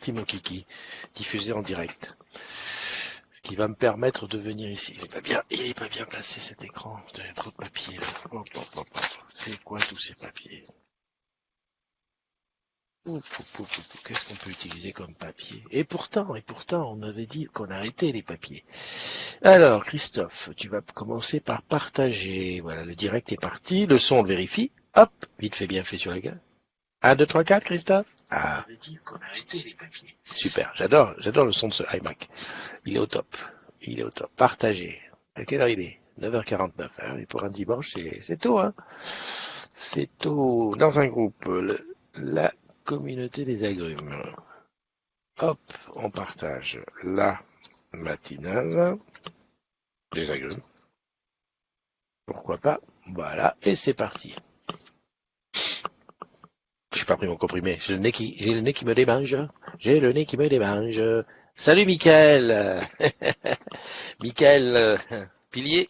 parti mon kiki, diffusé en direct. Ce qui va me permettre de venir ici. Il est pas bien placé cet écran. Il y a trop de papier là. C'est quoi tous ces papiers? Qu'est-ce qu'on peut utiliser comme papier? Et pourtant, on avait dit qu'on arrêtait les papiers. Alors, Christophe, tu vas commencer par partager. Voilà, le direct est parti. Le son, on le vérifie. Hop, vite fait, bien fait sur la gueule. 1, 2, 3, 4, Christophe. Ah. On avait dit qu'on arrêtait les papiers. Super, j'adore le son de ce iMac. Il est au top. Partagé. À quelle heure il est? 9h49. Hein, et pour un dimanche, c'est tôt, hein. C'est tôt. Dans un groupe, la communauté des agrumes. Hop, on partage la matinale des agrumes. Pourquoi pas? Voilà, et c'est parti. J'ai pas pris mon comprimé. J'ai le nez qui me démange. Salut Mickaël. Mickaël, pilier.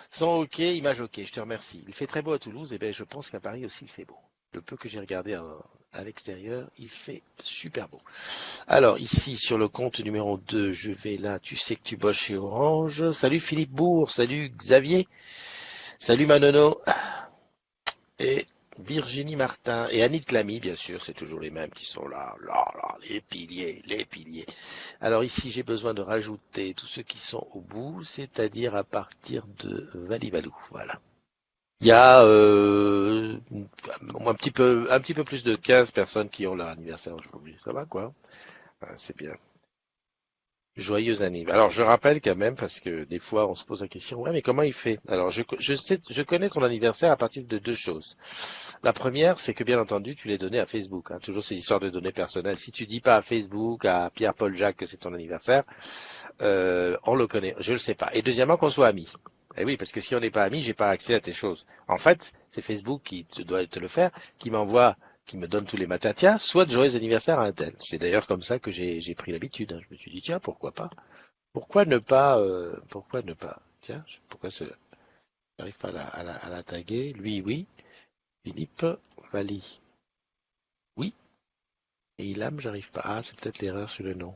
Son ok, image ok, je te remercie. Il fait très beau à Toulouse, et ben je pense qu'à Paris aussi il fait beau. Le peu que j'ai regardé à l'extérieur, il fait super beau. Alors ici sur le compte numéro 2, je vais là, tu sais que tu bosses chez Orange. Salut Philippe Bourg, salut Xavier, salut Manono, et Virginie Martin et Annie Clamy, bien sûr, c'est toujours les mêmes qui sont là, les piliers. Alors ici, j'ai besoin de rajouter tous ceux qui sont au bout, c'est-à-dire à partir de Valivalou, voilà. Il y a un petit peu plus de 15 personnes qui ont leur anniversaire aujourd'hui, ça va quoi? C'est bien. Joyeux anniversaire. Alors je rappelle quand même, parce que des fois on se pose la question, ouais mais comment il fait? Alors je connais ton anniversaire à partir de deux choses. La première, c'est que bien entendu, tu l'es donné à Facebook. Hein, toujours ces histoires de données personnelles. Si tu dis pas à Facebook, à Pierre-Paul Jacques que c'est ton anniversaire, on le connaît. Je le sais pas. Et deuxièmement, qu'on soit amis. Eh oui, parce que si on n'est pas amis, j'ai pas accès à tes choses. En fait, c'est Facebook qui doit te le faire, qui me donne tous les matins, tiens, souhaite joyeux anniversaire à un tel. C'est d'ailleurs comme ça que j'ai pris l'habitude. Hein. Je me suis dit, tiens, pourquoi pas? Pourquoi ne pas? Tiens, j'arrive pas à la taguer. Lui, oui. Philippe Valli. Oui. Et Ilham, j'arrive pas. Ah, c'est peut-être l'erreur sur le nom.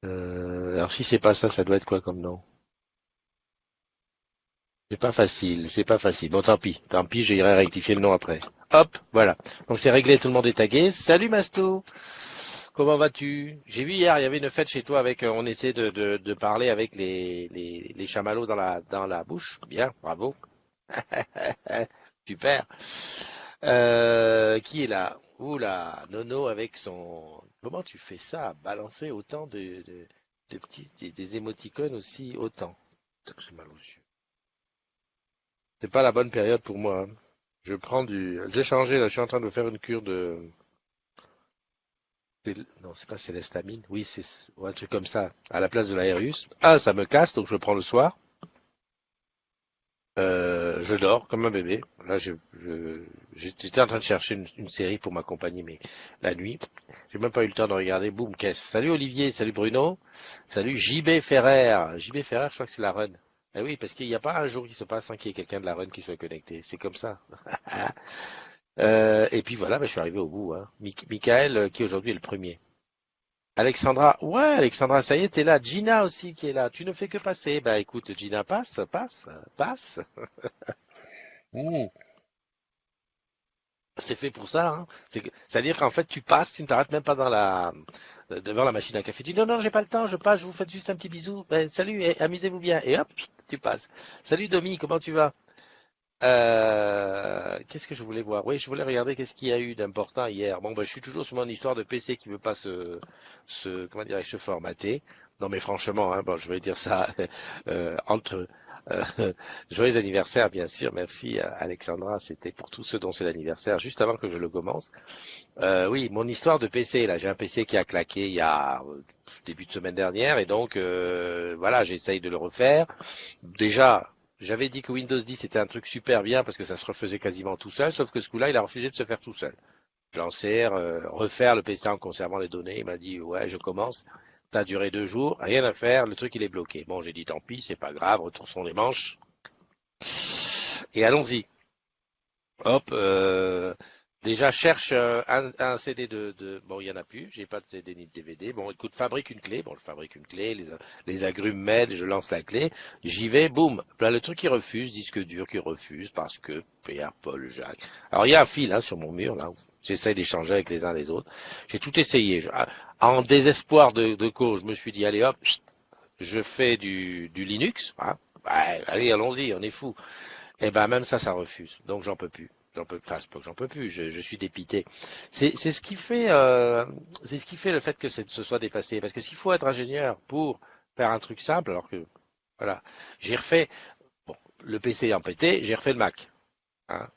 Alors si c'est pas ça, ça doit être quoi comme nom? C'est pas facile. Bon, tant pis, j'irai rectifier le nom après. Hop, voilà. Donc c'est réglé, tout le monde est tagué. Salut Masto, comment vas-tu? J'ai vu hier, il y avait une fête chez toi avec, on essaie de parler avec les chamallows dans la bouche. Bien, bravo. Super. Qui est là? Oula, Nono avec son. Comment tu fais ça? Balancer autant de petits, des émoticônes aussi autant. Putain, j'ai mal aux yeux. C'est pas la bonne période pour moi. Hein. J'ai changé là, je suis en train de faire une cure de. Non, c'est pas célestamine. Oui, c'est ou un truc comme ça. À la place de l'Aerius. Ah, ça me casse, donc je le prends le soir. Je dors comme un bébé. Là, j'étais en train de chercher une série pour m'accompagner, mais la nuit, j'ai même pas eu le temps de regarder. Boum, caisse. Salut Olivier, salut Bruno, salut JB Ferrer. JB Ferrer, je crois que c'est la run. Eh oui, parce qu'il n'y a pas un jour qui se passe sans qu'il y ait quelqu'un de la run qui soit connecté. C'est comme ça. Et puis voilà, bah, je suis arrivé au bout. Hein. Michael, qui aujourd'hui est le premier. Alexandra, ouais, Alexandra, ça y est, t'es là. Gina aussi qui est là. Tu ne fais que passer. Bah écoute, Gina, passe. Mmh. C'est fait pour ça, hein. C'est-à-dire qu'en fait, tu passes, tu ne t'arrêtes même pas devant la machine à café. Tu dis non, non, j'ai pas le temps, je passe, je vous fais juste un petit bisou. Ben, salut, et amusez-vous bien. Et hop, tu passes. Salut Domi, comment tu vas? Qu'est-ce que je voulais voir? Oui, je voulais regarder qu'est-ce qu'il y a eu d'important hier. Bon, ben, je suis toujours sur mon histoire de PC qui veut pas comment dirais-je, se formater. Non, mais franchement, hein, bon, je vais dire ça entre euh, joyeux anniversaire, bien sûr. Merci Alexandra. C'était pour tous ceux dont c'est l'anniversaire, juste avant que je le commence. Oui, mon histoire de PC. Là, j'ai un PC qui a claqué il y a début de semaine dernière, et donc voilà, j'essaye de le refaire. Déjà. J'avais dit que Windows 10 était un truc super bien parce que ça se refaisait quasiment tout seul, sauf que ce coup-là, il a refusé de se faire tout seul. Je lançais refaire le PC en conservant les données. Il m'a dit, ouais, je commence. Ça a duré 2 jours, rien à faire, le truc il est bloqué. Bon, j'ai dit, tant pis, c'est pas grave, retournons les manches et allons-y. Hop, Déjà, cherche un CD Bon, il n'y en a plus, j'ai pas de CD ni de DVD. Bon, écoute, fabrique une clé. Bon, je fabrique une clé, les agrumes m'aident, je lance la clé, j'y vais, boum. Là, le truc qui refuse, disque dur qui refuse, parce que Pierre, Paul, Jacques. Alors, il y a un fil sur mon mur, là, où j'essaie d'échanger avec les uns les autres. J'ai tout essayé. En désespoir de cause, je me suis dit, allez hop, je fais du Linux. Hein. Ouais, allez, allons-y, on est fou. Eh ben même ça refuse. Donc j'en peux plus. Enfin, c'est pas que j'en peux plus. Je suis dépité. C'est ce qui fait, c'est ce qui fait le fait que ce soit dépassé. Parce que s'il faut être ingénieur pour faire un truc simple, alors que voilà, j'ai refait bon, le PC en pété, j'ai refait le Mac. Hein.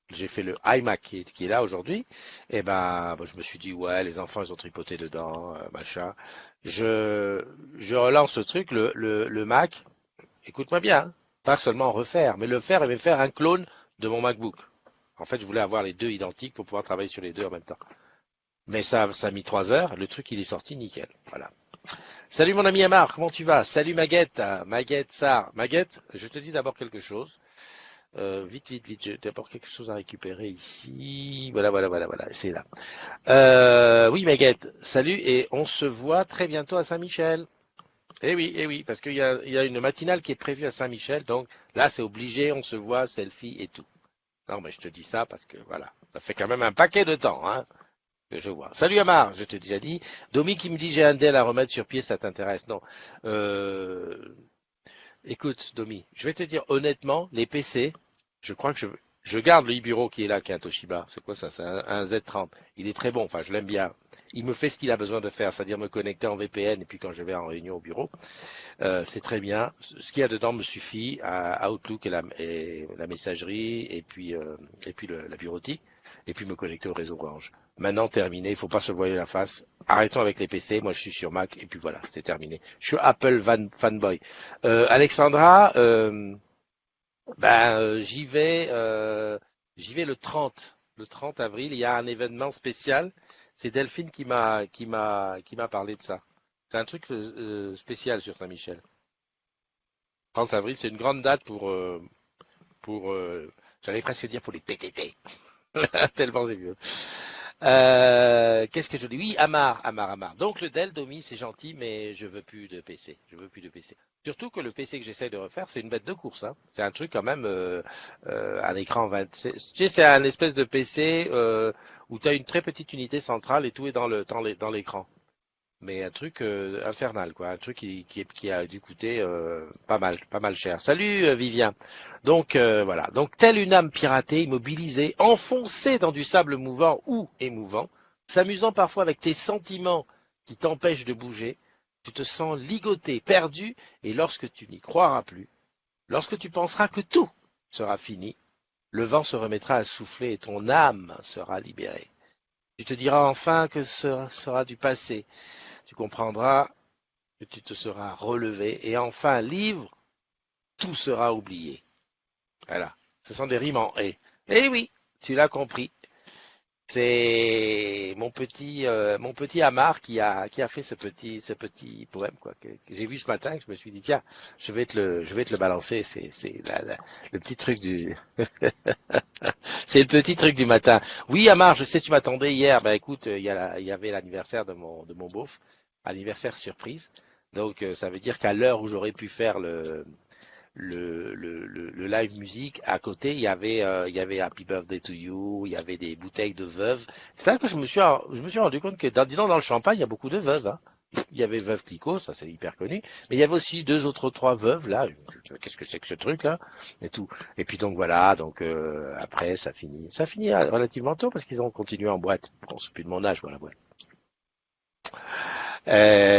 J'ai fait le iMac qui est là aujourd'hui. Et ben, je me suis dit ouais, les enfants ils ont tripoté dedans, machin. Je relance le truc, le Mac. Écoute-moi bien, hein. Pas seulement refaire, mais le faire et me faire un clone de mon MacBook. En fait, je voulais avoir les deux identiques pour pouvoir travailler sur les deux en même temps. Mais ça a mis 3 heures, le truc il est sorti nickel. Voilà. Salut mon ami Amar, comment tu vas? Salut Maguette, Maguette Sarr. Maguette, je te dis d'abord quelque chose. Vite, j'ai d'abord quelque chose à récupérer ici. Voilà, c'est là. Oui Maguette, salut et on se voit très bientôt à Saint-Michel. Eh oui, parce qu'il y a une matinale qui est prévue à Saint-Michel, donc là c'est obligé, on se voit, selfie et tout. Non, mais je te dis ça parce que voilà, ça fait quand même un paquet de temps, hein, que je vois. Salut Amar, je t'ai déjà dit. Domi qui me dit j'ai un Dell à remettre sur pied, ça t'intéresse? Non. Euh, Écoute, Domi, je vais te dire honnêtement, les PC, je crois que je garde le Iburo qui est là, qui est un Toshiba. C'est quoi ça? C'est un Z30. Il est très bon, enfin je l'aime bien. Il me fait ce qu'il a besoin de faire, c'est-à-dire me connecter en VPN et puis quand je vais en réunion au bureau. C'est très bien. Ce qu'il y a dedans me suffit à Outlook et la messagerie et puis la bureautique et puis me connecter au réseau Orange. Maintenant terminé, il faut pas se voiler la face. Arrêtons avec les PC. Moi je suis sur Mac et puis voilà, c'est terminé. Je suis Apple fanboy. Alexandra, j'y vais le 30 avril. Il y a un événement spécial. C'est Delphine qui m'a parlé de ça. C'est un truc spécial sur Saint-Michel. 30 avril, c'est une grande date pour j'allais presque dire pour les PTT, tellement c'est vieux. Qu'est-ce que je dis? Oui, Amar. Donc le Dell Domi, c'est gentil, mais je veux plus de PC. Je veux plus de PC. Surtout que le PC que j'essaie de refaire, c'est une bête de course. Hein. C'est un truc quand même, un écran 20. Tu sais, c'est un espèce de PC où tu as une très petite unité centrale et tout est dans l'écran. Mais un truc infernal, quoi. Un truc qui a dû coûter pas mal cher. Salut Vivien. Donc voilà. Donc telle une âme piratée, immobilisée, enfoncée dans du sable mouvant ou émouvant, s'amusant parfois avec tes sentiments qui t'empêchent de bouger, tu te sens ligoté, perdu, et lorsque tu n'y croiras plus, lorsque tu penseras que tout sera fini, le vent se remettra à souffler et ton âme sera libérée. Tu te diras enfin que ce sera du passé. Tu comprendras que tu te seras relevé et enfin libre, tout sera oublié. Voilà. Ce sont des rimes en et. Eh oui, tu l'as compris. C'est mon petit Amar qui a fait ce petit poème que j'ai vu ce matin que je me suis dit tiens je vais te le balancer c'est le petit truc du c'est le petit truc du matin. Oui Amar, je sais tu m'attendais hier. Ben écoute, il y avait l'anniversaire de mon beauf, anniversaire surprise. Donc ça veut dire qu'à l'heure où j'aurais pu faire le live musique, à côté, il y avait Happy Birthday to You, il y avait des bouteilles de veuve. C'est là que je me suis rendu compte que disons, dans le champagne, il y a beaucoup de veuves. Hein. Il y avait Veuve Clicquot, ça c'est hyper connu, mais il y avait aussi trois veuves là. Qu'est-ce que c'est que ce truc là et tout. Et puis donc voilà, donc après ça finit relativement tôt parce qu'ils ont continué en boîte. Bon, c'est plus de mon âge, voilà. Ouais.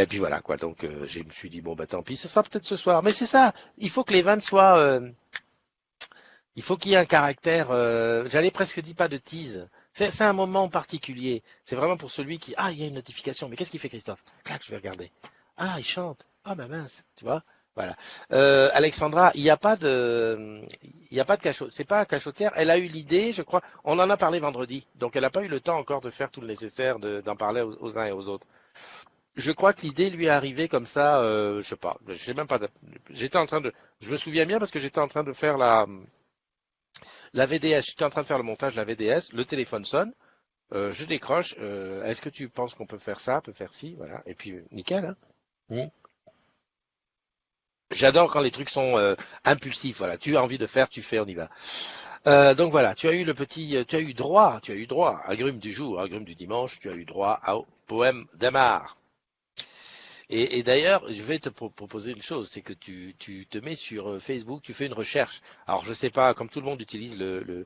Et puis voilà quoi. Donc je me suis dit bon bah tant pis, ce sera peut-être ce soir. Mais c'est ça, il faut que les vannes soient il faut qu'il y ait un caractère, j'allais presque dire pas de tease. C'est un moment particulier. C'est vraiment pour celui qui, il y a une notification. Mais qu'est-ce qu'il fait Christophe? Clac, je vais regarder. Ah, il chante. Ah, bah mince, tu vois. Voilà. Alexandra, il y a pas de cachot. C'est pas cachotière. Elle a eu l'idée, je crois. On en a parlé vendredi. Donc elle n'a pas eu le temps encore de faire tout le nécessaire, d'en parler aux uns et aux autres. Je crois que l'idée lui est arrivée comme ça. Je sais pas. Je sais même pas. J'étais en train de. Je me souviens bien parce que j'étais en train de faire La VDS, j'étais en train de faire le montage de la VDS, le téléphone sonne, je décroche. Est-ce que tu penses qu'on peut faire ça, peut faire ci, voilà. Et puis nickel, hein. Mm. J'adore quand les trucs sont impulsifs, voilà. Tu as envie de faire, tu fais, on y va. Donc voilà, tu as eu le petit, tu as eu droit, agrume du jour, agrume du dimanche, tu as eu droit au poème d'Amar. Et d'ailleurs, je vais te proposer une chose, c'est que tu te mets sur Facebook, tu fais une recherche. Alors je sais pas, comme tout le monde utilise le,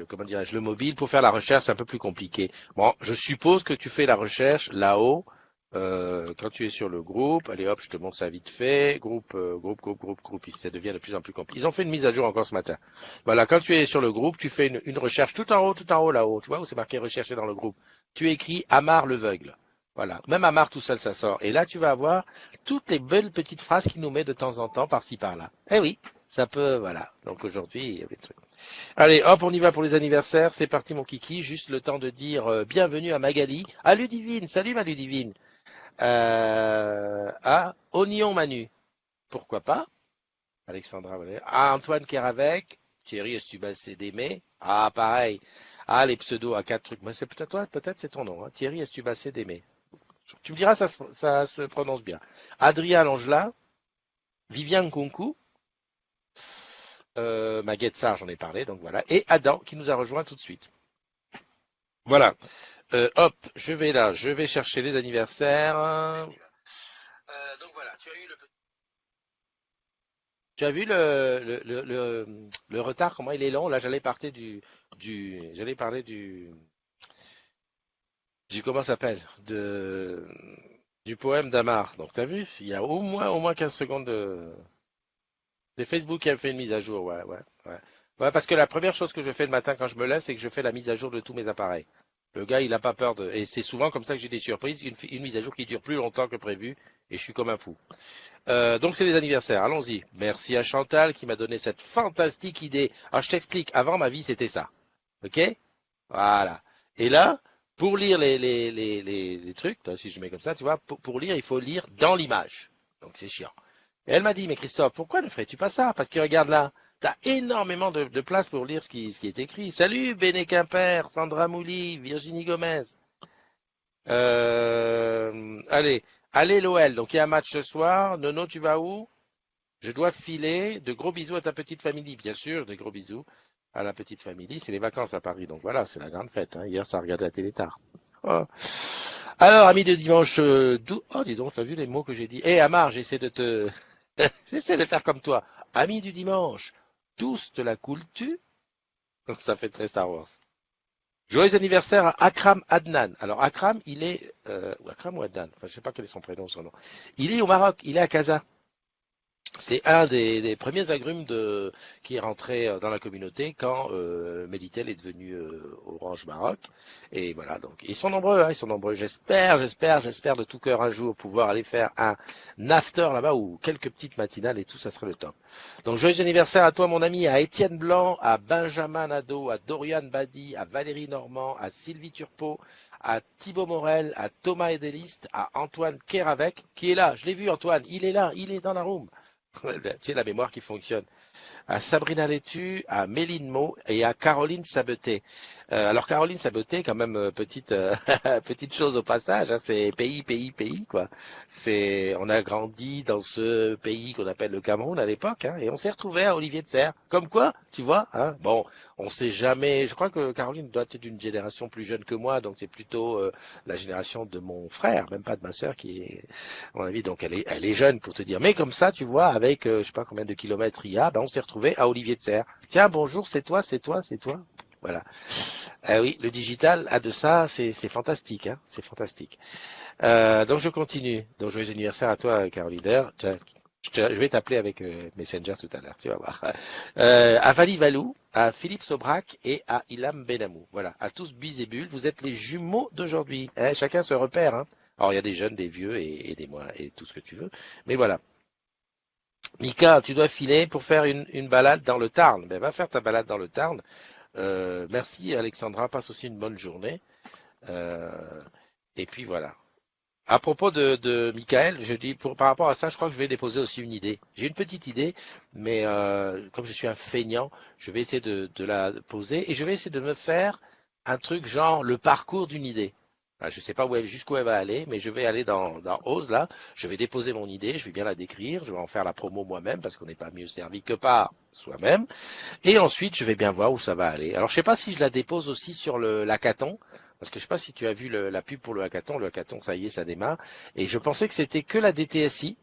comment dirais-je, le mobile pour faire la recherche, c'est un peu plus compliqué. Bon, je suppose que tu fais la recherche là-haut. Quand tu es sur le groupe, allez hop, je te montre ça vite fait. Groupe, ça devient de plus en plus compliqué. Ils ont fait une mise à jour encore ce matin. Voilà, quand tu es sur le groupe, tu fais une recherche tout en haut là-haut. Tu vois où c'est marqué rechercher dans le groupe. Tu écris Amar l'aveugle. Voilà, même Amar tout seul, ça sort. Et là, tu vas avoir toutes les belles petites phrases qu'il nous met de temps en temps, par-ci, par-là. Eh oui, ça peut, voilà. Donc aujourd'hui, il y avait des trucs. Allez, hop, on y va pour les anniversaires. C'est parti, mon kiki. Juste le temps de dire bienvenue à Magali, à Ludivine. Salut, ma Ludivine. À Oignon Manu. Pourquoi pas? Alexandra, voilà. À Antoine Kéravec. Thierry Estubacé d'Aimé. Ah, pareil. Ah, les pseudos à quatre trucs. Mais c'est peut-être toi, peut-être c'est ton nom. Hein. Thierry Estubacé d'Aimé. Tu me diras, ça se prononce bien. Adrien Langelin, Viviane Concoux, Maguette Sarr, j'en ai parlé, donc voilà. Et Adam qui nous a rejoint tout de suite. Voilà. Hop, je vais là, je vais chercher les anniversaires. Donc voilà, tu as vu le retard, comment il est long. Là, j'allais parler du comment ça s'appelle, du poème d'Amar. Donc tu as vu, il y a au moins 15 secondes de. C'est Facebook qui a fait une mise à jour, ouais, ouais, ouais. Ouais, parce que la première chose que je fais le matin quand je me lève, c'est que je fais la mise à jour de tous mes appareils. Le gars, il n'a pas peur de. Et c'est souvent comme ça que j'ai des surprises, une mise à jour qui dure plus longtemps que prévu, et je suis comme un fou. Donc c'est les anniversaires, allons-y. Merci à Chantal qui m'a donné cette fantastique idée. Alors je t'explique, avant ma vie c'était ça. Ok? Voilà. Et là, pour lire les trucs, là, si je mets comme ça, tu vois, pour lire, il faut lire dans l'image. Donc c'est chiant. Et elle m'a dit, mais Christophe, pourquoi ne ferais-tu pas ça? Parce que regarde là, tu as énormément de place pour lire ce qui est écrit. Salut, Béné Quimper, Sandra Mouli, Virginie Gomez. Allez l'OL. Donc il y a un match ce soir. Nono, tu vas où? Je dois filer. De gros bisous à ta petite famille, bien sûr. De gros bisous à la petite famille. C'est les vacances à Paris, donc voilà, c'est la grande fête. Hein. Hier, ça a regardé la télé tard. Oh. Alors, amis de dimanche, oh, dis donc, t'as vu les mots que j'ai dit? Eh, Amar, j'essaie de te, j'essaie de faire comme toi. Amis du dimanche, tous te la coules-tu? Ça fait très Star Wars. Joyeux anniversaire à Akram Adnan. Alors, Akram, il est, ou Akram ou Adnan, enfin, je sais pas quel est son prénom, son nom. Il est au Maroc, il est à Casa. C'est un des premiers agrumes qui est rentré dans la communauté quand Melitel est devenu Orange Maroc. Et voilà, donc ils sont nombreux, hein, ils sont nombreux. J'espère de tout cœur un jour pouvoir aller faire un after là-bas ou quelques petites matinales et tout, ça serait le top. Donc joyeux anniversaire à toi mon ami, à Étienne Blanc, à Benjamin Nadeau, à Dorian Badi, à Valérie Normand, à Sylvie Turpot, à Thibaut Morel, à Thomas Edeliste, à Antoine Kéravec, qui est là. Je l'ai vu Antoine, il est là, il est dans la room. Tu sais, la mémoire qui fonctionne. À Sabrina Laitue, à Méline Mo et à Caroline Sabeté. Alors Caroline Sabeté, quand même petite petite chose au passage, hein, c'est pays quoi. On a grandi dans ce pays qu'on appelle le Cameroun à l'époque, hein, et on s'est retrouvé à Olivier de Serres. Comme quoi, tu vois, hein, bon, on sait jamais. Je crois que Caroline doit être d'une génération plus jeune que moi, donc c'est plutôt la génération de mon frère, même pas de ma sœur qui est, à mon avis, donc elle est jeune pour te dire. Mais comme ça, tu vois, avec je sais pas combien de kilomètres il y a, ben on s'est retrouvé à Olivier de Serres. Tiens, bonjour, c'est toi, c'est toi, c'est toi. Voilà. Oui, le digital a de ça, c'est fantastique, hein, c'est fantastique. Donc je continue. Donc joyeux anniversaire à toi, Caroline. Je vais t'appeler avec Messenger tout à l'heure, tu vas voir. À Vali Valou, à Philippe Sobrac et à Ilham Benamou. Voilà, à tous bis et bulles, vous êtes les jumeaux d'aujourd'hui. Hein, chacun se repère. Hein. Alors il y a des jeunes, des vieux et des moins et tout ce que tu veux. Mais voilà. Mika, tu dois filer pour faire une balade dans le Tarn. Ben, va faire ta balade dans le Tarn. Merci Alexandra, passe aussi une bonne journée. Et puis voilà. À propos de Michael, je dis par rapport à ça, je crois que je vais déposer aussi une idée. J'ai une petite idée, mais comme je suis un feignant, je vais essayer de la poser et je vais essayer de me faire un truc genre le parcours d'une idée. Enfin, je ne sais pas jusqu'où elle va aller, mais je vais aller dans Ose là, je vais déposer mon idée, je vais bien la décrire, je vais en faire la promo moi-même parce qu'on n'est pas mieux servi que par soi-même. Et ensuite, je vais bien voir où ça va aller. Alors, je sais pas si je la dépose aussi sur l'hackathon, parce que je sais pas si tu as vu la pub pour le hackathon. Le hackathon, ça y est, ça démarre. Et je pensais que c'était que la DTSI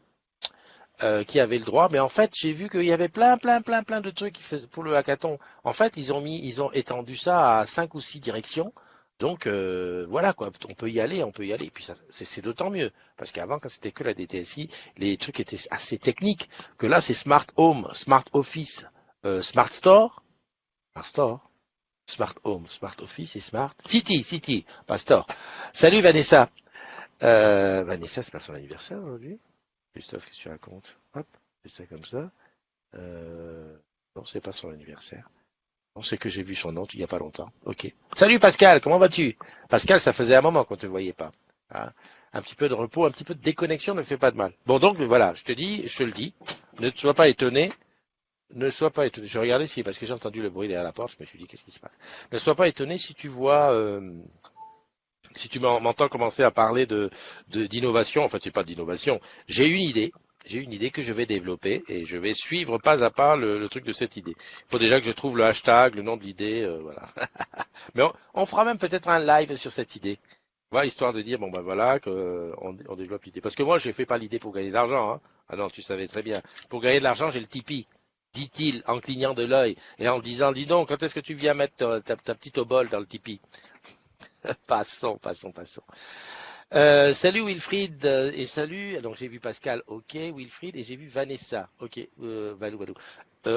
qui avait le droit, mais en fait, j'ai vu qu'il y avait plein de trucs qui faisaient pour le hackathon. En fait, ils ont étendu ça à 5 ou 6 directions. Donc voilà quoi, on peut y aller, on peut y aller. Et puis c'est d'autant mieux, parce qu'avant, quand c'était que la DTSI, les trucs étaient assez techniques, que là c'est Smart Home, Smart Office, Smart Store, Smart Store, Smart Home, Smart Office et Smart City, pas Store. Salut Vanessa. Vanessa, c'est pas son anniversaire aujourd'hui. Christophe, qu'est-ce que tu racontes? Hop, c'est ça comme ça. Non, c'est pas son anniversaire. On sait que j'ai vu son nom il n'y a pas longtemps. Ok. Salut Pascal, comment vas-tu? Pascal, ça faisait un moment qu'on ne te voyait pas. Hein, un petit peu de repos, un petit peu de déconnexion ne fait pas de mal. Bon, donc voilà, je te le dis, ne sois pas étonné. Ne sois pas étonné. Je regardais si, parce que j'ai entendu le bruit derrière la porte, je me suis dit, qu'est-ce qui se passe? Ne sois pas étonné si tu vois, si tu m'entends commencer à parler d'innovation. En fait, c'est pas d'innovation. J'ai une idée. J'ai une idée que je vais développer et je vais suivre pas à pas le truc de cette idée. Il faut déjà que je trouve le hashtag, le nom de l'idée, voilà. Mais on fera même peut-être un live sur cette idée. Voilà, histoire de dire, bon ben voilà, on développe l'idée. Parce que moi, je fais pas l'idée pour gagner de l'argent. Hein. Ah non, tu savais très bien. Pour gagner de l'argent, j'ai le Tipeee, dit-il en clignant de l'œil et en disant, dis donc, quand est-ce que tu viens mettre ta petite obole dans le Tipeee? Passons. Salut Wilfried et salut. Donc j'ai vu Pascal, ok, Wilfried et j'ai vu Vanessa, ok, Valou.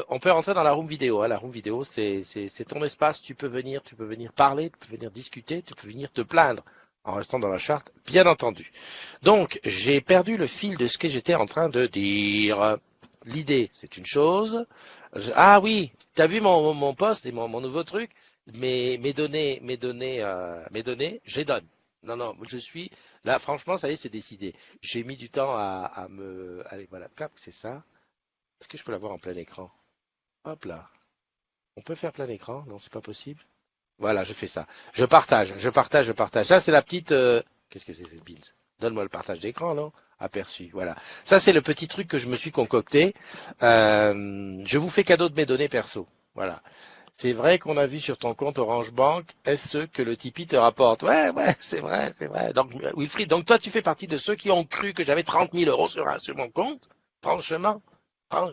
On peut rentrer dans la room vidéo. Hein. La room vidéo, c'est ton espace. Tu peux venir parler, tu peux venir discuter, tu peux venir te plaindre en restant dans la charte, bien entendu. Donc j'ai perdu le fil de ce que j'étais en train de dire. L'idée, c'est une chose. Ah oui, tu as vu mon post et mon nouveau truc. Mes données, je les donne. Non, je suis là. Franchement, ça y est, c'est décidé. J'ai mis du temps à me. Allez, voilà, cap, c'est ça. Est-ce que je peux l'avoir en plein écran? Hop là. On peut faire plein écran? Non, c'est pas possible. Voilà, je fais ça. Je partage. Ça, c'est la petite. Qu'est-ce que c'est, Build? Donne-moi le partage d'écran, non? Aperçu, voilà. Ça, c'est le petit truc que je me suis concocté. Je vous fais cadeau de mes données perso. Voilà. C'est vrai qu'on a vu sur ton compte Orange Bank, est-ce que le Tipeee te rapporte? Ouais, c'est vrai. Donc, Wilfried, donc toi, tu fais partie de ceux qui ont cru que j'avais 30 000 euros sur mon compte? Franchement,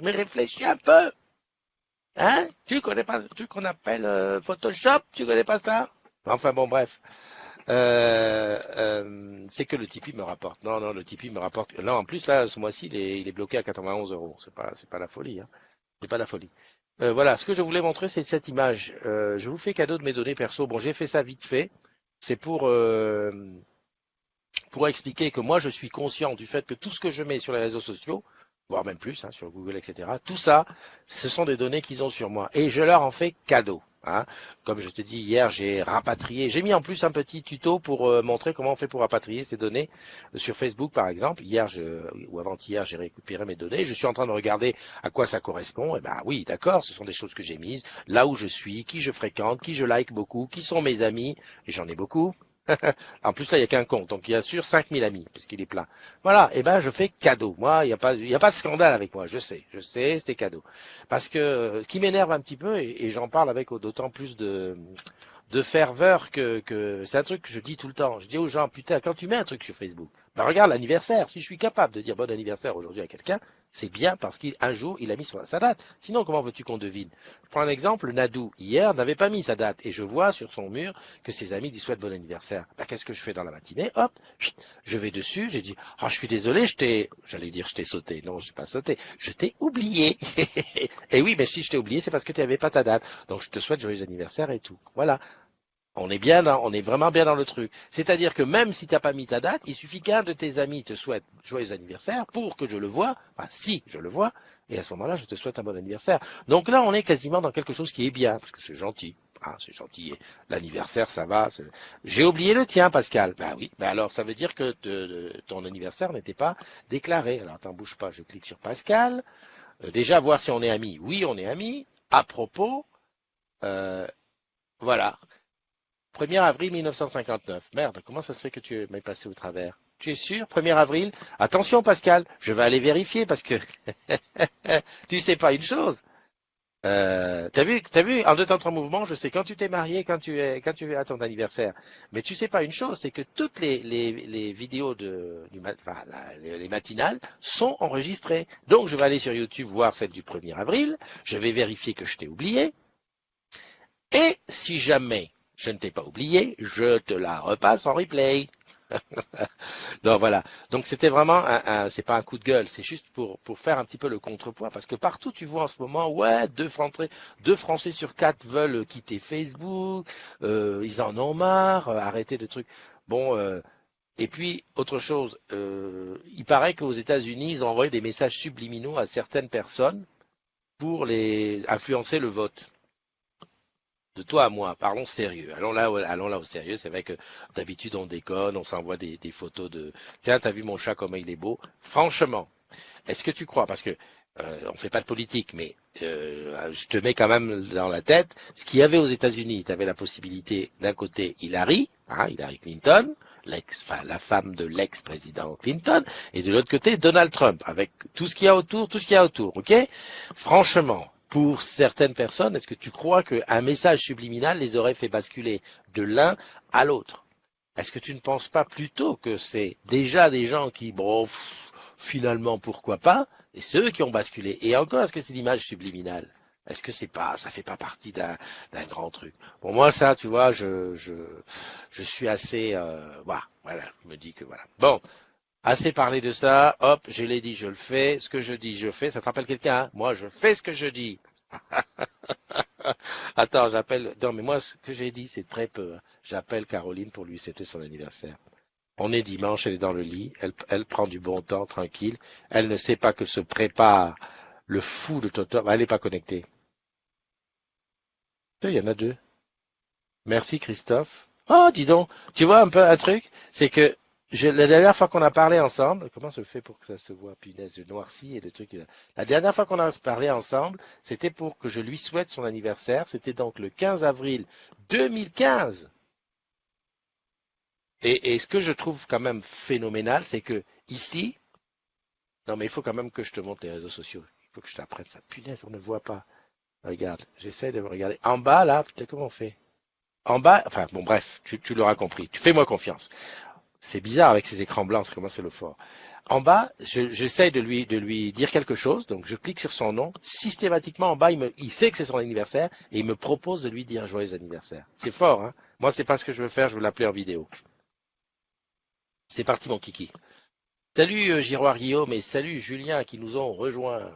mais réfléchis un peu. Hein? Tu connais pas le truc qu'on appelle Photoshop? Tu connais pas ça? Enfin bon, bref. C'est que le Tipeee me rapporte. Non, le Tipeee me rapporte. Non, en plus, là, ce mois-ci, il est bloqué à 91 euros. C'est pas la folie, hein. C'est pas la folie. Voilà, ce que je voulais montrer, c'est cette image. Je vous fais cadeau de mes données perso. Bon, j'ai fait ça vite fait. C'est pour expliquer que moi, je suis conscient du fait que tout ce que je mets sur les réseaux sociaux, voire même plus, hein, sur Google, etc., tout ça, ce sont des données qu'ils ont sur moi. Et je leur en fais cadeau. Hein. Comme je te dis hier, j'ai rapatrié, j'ai mis en plus un petit tuto pour montrer comment on fait pour rapatrier ces données sur Facebook par exemple. Hier ou avant-hier, j'ai récupéré mes données. Je suis en train de regarder à quoi ça correspond. Et ben oui, d'accord, ce sont des choses que j'ai mises, là où je suis, qui je fréquente, qui je like beaucoup, qui sont mes amis, et j'en ai beaucoup. En plus, là, il n'y a qu'un compte. Donc, il y a sur 5000 amis, parce qu'il est plein. Voilà. Et ben, je fais cadeau. Moi, il y a pas de scandale avec moi. Je sais, c'était cadeau. Parce que, ce qui m'énerve un petit peu, et j'en parle avec d'autant plus de ferveur que c'est un truc que je dis tout le temps. Je dis aux gens, putain, quand tu mets un truc sur Facebook, ben regarde l'anniversaire. Si je suis capable de dire bon anniversaire aujourd'hui à quelqu'un, c'est bien parce qu'un jour, il a mis sa date. Sinon, comment veux-tu qu'on devine? Je prends un exemple, Nadou, hier, n'avait pas mis sa date. Et je vois sur son mur que ses amis lui souhaitent bon anniversaire. Ben, qu'est-ce que je fais dans la matinée? Hop, je vais dessus, j'ai dit, oh, je suis désolé, j'allais dire, je t'ai sauté. Non, je n'ai pas sauté. Je t'ai oublié. Et oui, mais si je t'ai oublié, c'est parce que tu n'avais pas ta date. Donc, je te souhaite joyeux anniversaire et tout. Voilà. On est vraiment bien dans le truc. C'est-à-dire que même si tu n'as pas mis ta date, il suffit qu'un de tes amis te souhaite joyeux anniversaire pour que je le vois, enfin si je le vois, et à ce moment-là, je te souhaite un bon anniversaire. Donc là, on est quasiment dans quelque chose qui est bien, parce que c'est gentil. Ah, c'est gentil. L'anniversaire, ça va. J'ai oublié le tien, Pascal. Ben oui. Ben alors, ça veut dire que ton anniversaire n'était pas déclaré. Alors, t'en bouge pas. Je clique sur Pascal. Déjà, voir si on est amis. Oui, on est amis. À propos, euh, voilà. 1er avril 1959. Merde, comment ça se fait que tu m'aies passé au travers? Tu es sûr? 1er avril? Attention, Pascal. Je vais aller vérifier parce que tu sais pas une chose. T'as vu, en deux temps trois mouvements, je sais quand tu t'es marié, quand tu es à ton anniversaire. Mais tu sais pas une chose, c'est que toutes les vidéos enfin, les matinales sont enregistrées. Donc, je vais aller sur YouTube voir celle du 1er avril. Je vais vérifier que je t'ai oublié. Et si jamais je ne t'ai pas oublié, je te la repasse en replay. Donc voilà. Donc c'était vraiment c'est pas un coup de gueule, c'est juste pour faire un petit peu le contrepoids, parce que partout tu vois en ce moment, ouais, deux Français sur quatre veulent quitter Facebook, ils en ont marre, arrêter de trucs. Bon, et puis autre chose, il paraît qu'aux États-Unis ils ont envoyé des messages subliminaux à certaines personnes pour les influencer le vote. De toi à moi, parlons sérieux. Allons là au sérieux. C'est vrai que d'habitude on déconne, on s'envoie des photos de. Tiens, t'as vu mon chat comment il est beau. Franchement, est-ce que tu crois? Parce que on fait pas de politique, mais je te mets quand même dans la tête. Ce qu'il y avait aux États-Unis, tu avais la possibilité d'un côté Hillary, Hillary Clinton, la femme de l'ex-président Clinton, et de l'autre côté Donald Trump, avec tout ce qu'il y a autour, ok? Franchement, pour certaines personnes, est-ce que tu crois qu'un message subliminal les aurait fait basculer de l'un à l'autre? Est-ce que tu ne penses pas plutôt que c'est déjà des gens qui, bon, finalement, pourquoi pas, et ceux qui ont basculé? Et encore, est-ce que c'est l'image subliminale? Est-ce que ça fait pas partie d'un grand truc? Pour moi, ça, tu vois, je suis assez, voilà, je me dis que voilà. Bon, assez parlé de ça, hop, je l'ai dit, je le fais, ce que je dis, je fais, ça te rappelle quelqu'un, hein? Moi, je fais ce que je dis. Attends, j'appelle, non, mais moi, ce que j'ai dit, c'est très peu, hein. J'appelle Caroline pour lui souhaiter son anniversaire. On est dimanche, elle est dans le lit, elle prend du bon temps, tranquille. Elle ne sait pas que se prépare le fou de Toto. Elle n'est pas connectée. Il y en a deux. Merci Christophe. Oh, dis donc, tu vois un peu un truc, c'est que la dernière fois qu'on a parlé ensemble, comment se fait pour que ça se voit, punaise, je noircis et le truc. La dernière fois qu'on a parlé ensemble, c'était pour que je lui souhaite son anniversaire. C'était donc le 15 avril 2015. Et ce que je trouve quand même phénoménal, c'est que ici, non mais il faut quand même que je te montre les réseaux sociaux. Il faut que je t'apprenne ça. Punaise, on ne voit pas. Regarde, j'essaie de me regarder. En bas, là, putain, comment on fait? En bas, enfin bon bref, tu l'auras compris. Tu fais-moi confiance. C'est bizarre avec ces écrans blancs, comment c'est le fort. En bas, j'essaie de lui dire quelque chose, donc je clique sur son nom. Systématiquement, en bas, il sait que c'est son anniversaire et il me propose de lui dire joyeux anniversaire. C'est fort, hein? Moi, c'est pas ce que je veux faire, je veux l'appeler en vidéo. C'est parti, mon kiki. Salut Giroir Guillaume et salut Julien qui nous ont rejoints.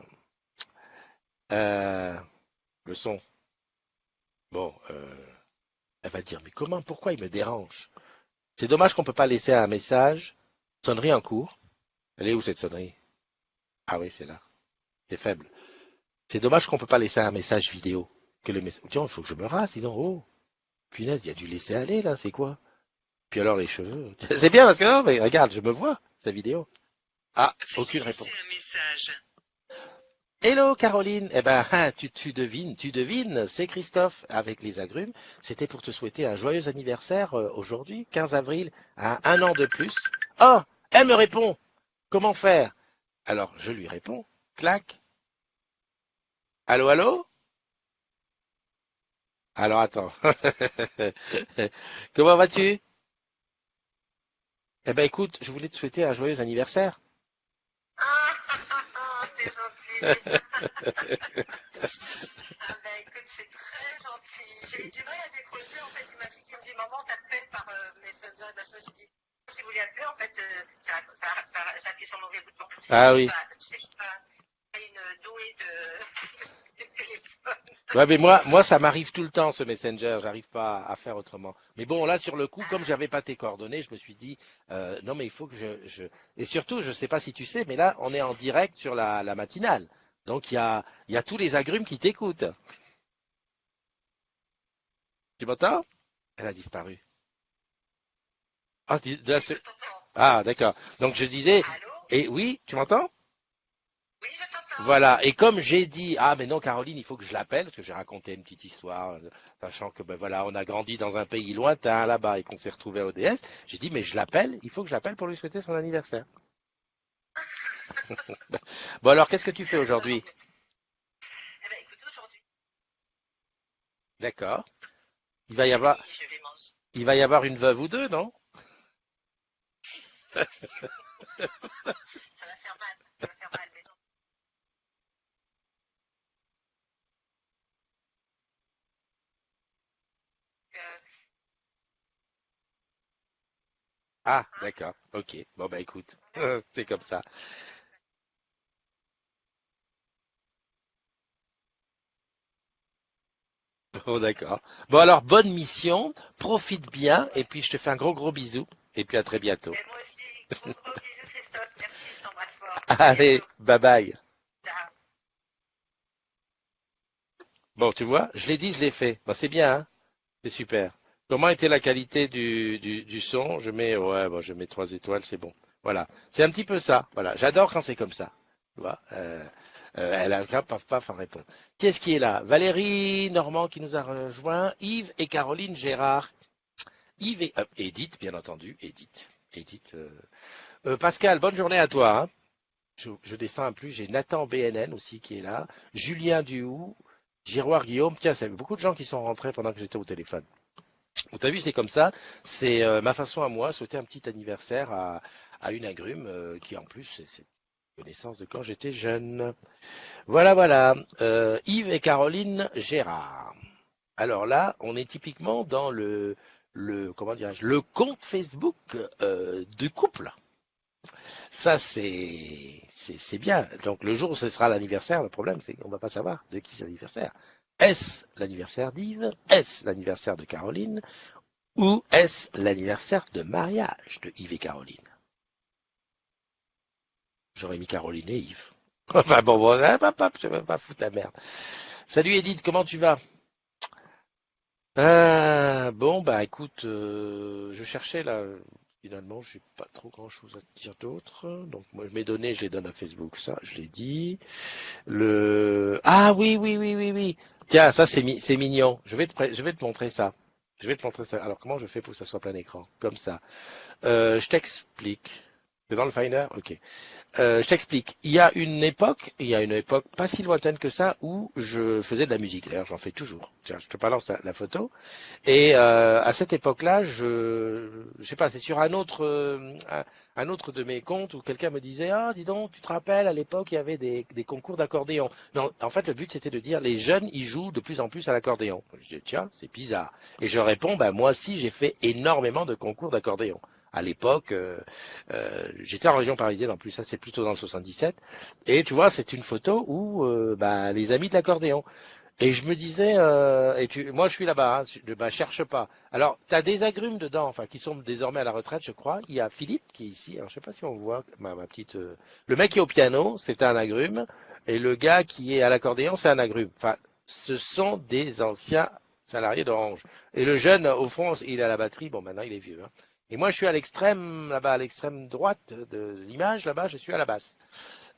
Euh, le son. Bon, elle va dire, mais comment, pourquoi il me dérange? C'est dommage qu'on ne peut pas laisser un message. Sonnerie en cours. Elle est où cette sonnerie? Ah oui, c'est là. C'est faible. C'est dommage qu'on ne peut pas laisser un message vidéo. Que le message. Tiens, il faut que je me rase, sinon, oh, punaise, il y a du laisser aller là, c'est quoi? Puis alors les cheveux. C'est bien parce que non, mais regarde, je me vois, cette vidéo. Ah, aucune réponse. Hello Caroline, eh ben tu devines, c'est Christophe avec les agrumes. C'était pour te souhaiter un joyeux anniversaire aujourd'hui, 15 avril, à un an de plus. Oh, elle me répond. Comment faire? Alors je lui réponds. Clac. Allô, allô? Alors attends. Comment vas-tu? Eh ben écoute, je voulais te souhaiter un joyeux anniversaire. T'es gentil. Écoute, c'est très gentil. J'ai eu du mal à décrocher. En fait, il m'a dit qu'il me dit maman, t'appelles par Messenger. Ben, je me suis dit, si vous voulez appeler, en fait, j'appuie sur le mauvais bouton. Ah oui. Je suis pas une douée de téléphone. Ouais, mais moi, ça m'arrive tout le temps, ce Messenger. J'arrive pas à faire autrement. Mais bon, là, sur le coup, comme j'avais pas tes coordonnées, je me suis dit, non, mais il faut que Et surtout, je sais pas si tu sais, mais là, on est en direct sur la matinale. Donc, il y a tous les agrumes qui t'écoutent. Tu m'entends? Elle a disparu. Ah, Oui, je t'entends. ah, d'accord. Donc je disais, Allô? et oui, tu m'entends? Oui, je t'entends. Voilà, et comme j'ai dit, ah mais non Caroline, il faut que je l'appelle, parce que j'ai raconté une petite histoire, sachant que ben voilà, on a grandi dans un pays lointain là-bas et qu'on s'est retrouvé à ODS, j'ai dit mais je l'appelle, il faut que je l'appelle pour lui souhaiter son anniversaire. Bon alors, qu'est-ce que tu fais Non, non, aujourd'hui? mais... Eh ben, écoute, aujourd'hui, D'accord. Il va y oui, avoir, je vais manger. il va y avoir une veuve ou deux, non? Ça va faire mal. Ça va faire mal, mais non. Euh, Ah, hein? d'accord, ok. Bon bah écoute, Ouais. c'est comme ça. Bon d'accord. Bon alors, bonne mission, profite bien, et Ouais. puis je te fais un gros gros bisou, et puis à très bientôt. Et moi aussi, gros gros bisous, Christophe. Merci, je t'embrasse fort. À Allez, bientôt. bye bye. Ciao. Bon, tu vois, je l'ai dit, je l'ai fait. Bon, c'est bien, hein. C'est super. Comment était la qualité du son? Je mets, ouais, bon, je mets 3 étoiles, c'est bon. Voilà. C'est un petit peu ça. Voilà. J'adore quand c'est comme ça. Tu vois, elle a paf, paf, en répond. Qui est-ce qui est là? Valérie Normand qui nous a rejoint, Yves et Caroline Gérard. Yves et Edith, bien entendu, Edith. Edith. Pascal, bonne journée à toi, hein. Je descends un plus. J'ai Nathan BNN aussi qui est là. Julien Duhoux, Giroir Guillaume. Tiens, c'est beaucoup de gens qui sont rentrés pendant que j'étais au téléphone. Vous avez vu, c'est comme ça. C'est ma façon à moi, souhaiter un petit anniversaire à une agrume qui en plus c'est une connaissance de quand j'étais jeune. Voilà, voilà. Yves et Caroline Gérard. Alors là, on est typiquement dans le comment dirais-je, le compte Facebook du couple. Ça, c'est bien. Donc le jour où ce sera l'anniversaire, le problème, c'est qu'on ne va pas savoir de qui c'est l'anniversaire. Est-ce l'anniversaire d'Yves? Est-ce l'anniversaire de Caroline? Ou est-ce l'anniversaire de mariage de Yves et Caroline? J'aurais mis Caroline et Yves. Enfin bon, bon, je vais pas foutre la merde. Salut Edith, comment tu vas? Bon, bah écoute, je cherchais là, finalement, j'ai pas trop grand-chose à te dire d'autre. Donc moi, mes données, je les donne à Facebook, ça, je l'ai dit. Ah oui, oui, oui, oui, oui. Tiens, ça c'est mignon. Je vais te montrer ça. Je vais te montrer ça. Alors comment je fais pour que ça soit plein écran? Comme ça. Je t'explique. C'est dans le Finder? Ok. Je t'explique. Il y a une époque pas si lointaine que ça où je faisais de la musique. D'ailleurs, j'en fais toujours. Tiens, je te balance la photo. Et à cette époque-là, je sais pas, c'est sur un autre de mes comptes où quelqu'un me disait, ah, dis donc, tu te rappelles, à l'époque, il y avait des concours d'accordéon. Non, en fait, le but, c'était de dire, les jeunes, ils jouent de plus en plus à l'accordéon. Je dis, tiens, c'est bizarre. Et je réponds, bah, moi aussi, j'ai fait énormément de concours d'accordéon. À l'époque, j'étais en région parisienne, en plus, ça, c'est plutôt dans le 77. Et tu vois, c'est une photo où, bah, les amis de l'accordéon. Et je me disais, moi je suis là-bas, hein, bah, cherche pas. Alors, tu as des agrumes dedans, enfin, qui sont désormais à la retraite, je crois. Il y a Philippe qui est ici. Alors, je sais pas si on voit ma petite. Le mec qui est au piano, c'est un agrume, et le gars qui est à l'accordéon, c'est un agrume. Enfin, ce sont des anciens salariés d'Orange. Et le jeune, au fond, il est à la batterie. Bon, maintenant, il est vieux, hein. Et moi, je suis à l'extrême, là-bas, à l'extrême droite de l'image, là-bas, je suis à la basse.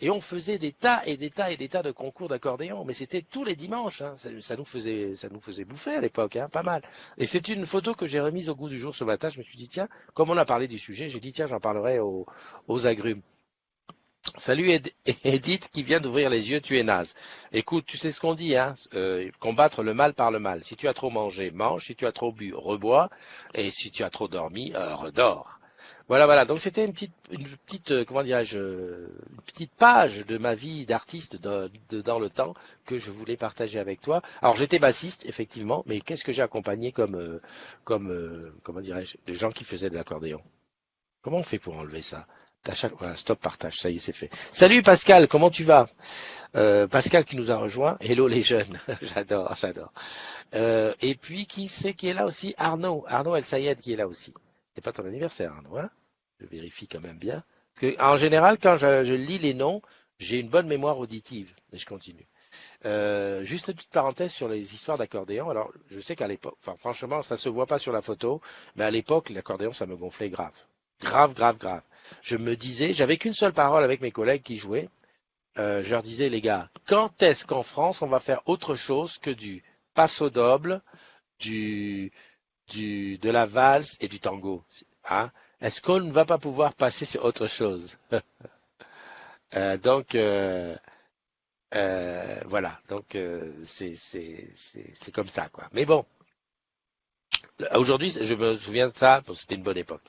Et on faisait des tas et des tas et des tas de concours d'accordéon, mais c'était tous les dimanches, hein. Ça nous faisait bouffer à l'époque, hein, pas mal. Et c'est une photo que j'ai remise au goût du jour ce matin. Je me suis dit, tiens, comme on a parlé du sujet, j'ai dit, tiens, j'en parlerai aux agrumes. Salut Edith qui vient d'ouvrir les yeux, tu es naze. Écoute, tu sais ce qu'on dit, hein, combattre le mal par le mal. Si tu as trop mangé, mange. Si tu as trop bu, rebois. Et si tu as trop dormi, redors. Voilà, voilà. Donc c'était une petite, comment dirais-je, une petite page de ma vie d'artiste dans le temps que je voulais partager avec toi. Alors j'étais bassiste, effectivement, mais qu'est-ce que j'ai accompagné comment dirais-je, des gens qui faisaient de l'accordéon? Comment on fait pour enlever ça? Voilà, stop partage, ça y est, c'est fait. Salut Pascal, comment tu vas? Pascal qui nous a rejoint. Hello les jeunes, j'adore, j'adore. Et puis qui c'est qui est là aussi? Arnaud El Sayed qui est là aussi. C'est pas ton anniversaire, Arnaud, hein? Je vérifie quand même bien. Parce que, en général, quand je lis les noms, j'ai une bonne mémoire auditive. Et je continue. Juste une petite parenthèse sur les histoires d'accordéon. Alors, je sais qu'à l'époque, enfin, franchement, ça se voit pas sur la photo, mais à l'époque, l'accordéon, ça me gonflait grave. Grave, grave, grave. Je me disais, j'avais qu'une seule parole avec mes collègues qui jouaient. Je leur disais, les gars, quand est-ce qu'en France, on va faire autre chose que du passo doble, du, de la valse et du tango, hein? Est-ce qu'on ne va pas pouvoir passer sur autre chose? Donc, voilà. Donc, c'est comme ça, quoi. Mais bon, aujourd'hui, je me souviens de ça. Bon, c'était une bonne époque.